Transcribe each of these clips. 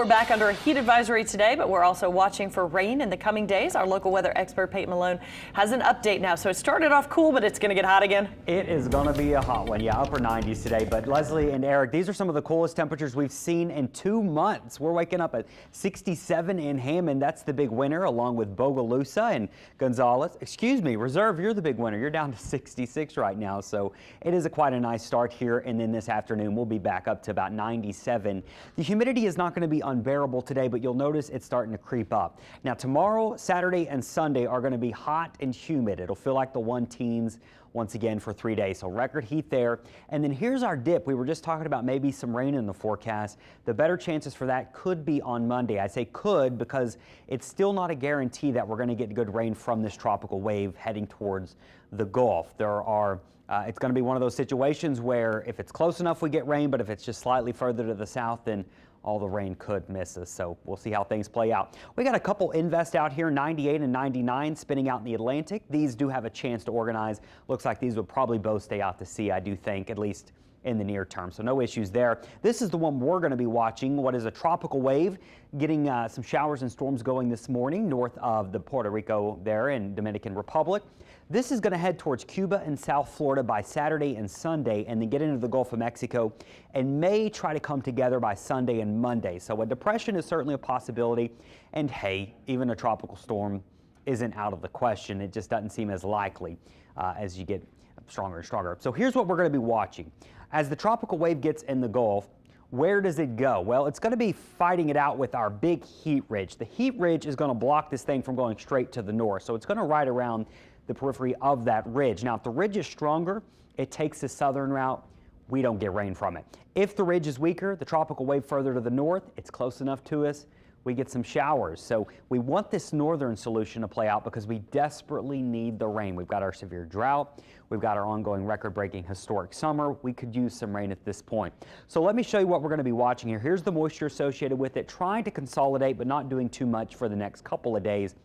We're back under a heat advisory today, but we're also watching for rain in the coming days. Our local weather expert, Peyton Malone, has an update now. So it started off cool, but it's going to get hot again. It is going to be a hot one. Yeah, upper 90s today. But Leslie and Eric, these are some of the coolest temperatures we've seen in 2 months. We're waking up at 67 in Hammond. That's the big winner, along with Bogalusa and Gonzales. Excuse me, Reserve, you're the big winner. You're down to 66 right now. So it is quite a nice start here. And then this afternoon, we'll be back up to about 97. The humidity is not going to be unbearable today, but you'll notice it's starting to creep up. Now tomorrow, Saturday and Sunday are going to be hot and humid. It'll feel like the 1-teens once again for 3 days. So record heat there. And then here's our dip. We were just talking about maybe some rain in the forecast. The better chances for that could be on Monday. I say could because it's still not a guarantee that we're going to get good rain from this tropical wave heading towards the Gulf. It's going to be one of those situations where if it's close enough, we get rain, but if it's just slightly further to the south, then all the rain could miss us. So we'll see how things play out. We got a couple invest out here, 98 and 99 spinning out in the Atlantic. These do have a chance to organize. Looks like these would probably both stay out to sea, I do think, at least in the near term. So no issues there. This is the one we're going to be watching. What is a tropical wave getting some showers and storms going this morning north of the Puerto Rico there in Dominican Republic. This is going to head towards Cuba and South Florida by Saturday and Sunday, and then get into the Gulf of Mexico and may try to come together by Sunday and Monday. So a depression is certainly a possibility. And hey, even a tropical storm isn't out of the question. It just doesn't seem as likely as you get stronger and stronger. So here's what we're going to be watching. As the tropical wave gets in the Gulf, where does it go? Well, it's going to be fighting it out with our big heat ridge. The heat ridge is going to block this thing from going straight to the north. So it's going to ride around the periphery of that ridge. Now, if the ridge is stronger, it takes the southern route. We don't get rain from it. If the ridge is weaker, the tropical wave further to the north, it's close enough to us, we get some showers. So we want this northern solution to play out because we desperately need the rain. We've got our severe drought. We've got our ongoing record-breaking historic summer. We could use some rain at this point. So let me show you what we're going to be watching here. Here's the moisture associated with it, trying to consolidate but not doing too much for the next couple of days.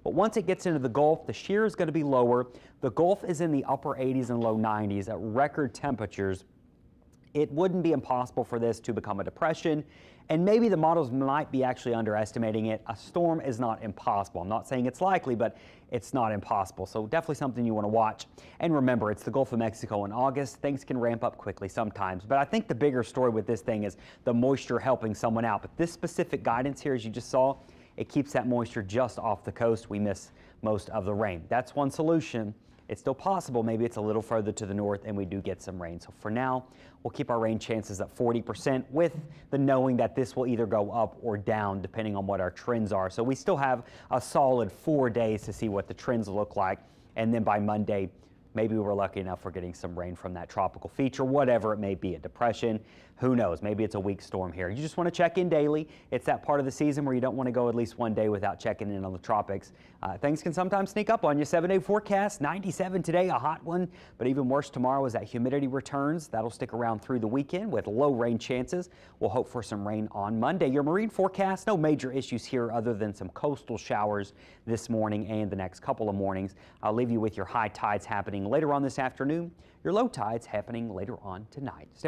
But once it gets into the Gulf, the shear is going to be lower. The Gulf is in the upper 80s and low 90s at record temperatures. It wouldn't be impossible for this to become a depression, and maybe the models might be actually underestimating it. A storm is not impossible. I'm not saying it's likely, but it's not impossible. So definitely something you want to watch. And remember, it's the Gulf of Mexico in August. Things can ramp up quickly sometimes, but I think the bigger story with this thing is the moisture helping someone out. But this specific guidance here, as you just saw, it keeps that moisture just off the coast. We miss most of the rain. That's one solution. It's still possible. Maybe it's a little further to the north and we do get some rain. So for now, we'll keep our rain chances at 40% with the knowing that this will either go up or down depending on what our trends are. So we still have a solid 4 days to see what the trends look like. And then by Monday, maybe we're lucky enough we're getting some rain from that tropical feature, whatever it may be, a depression, who knows, maybe it's a weak storm here. You just want to check in daily. It's that part of the season where you don't want to go at least 1 day without checking in on the tropics. Things can sometimes sneak up on you. 7-day forecast, 97 today, a hot one, but even worse tomorrow as that humidity returns. That'll stick around through the weekend with low rain chances. We'll hope for some rain on Monday. Your marine forecast, no major issues here other than some coastal showers this morning and the next couple of mornings. I'll leave you with your high tides happening later on this afternoon, your low tides happening later on tonight. Stay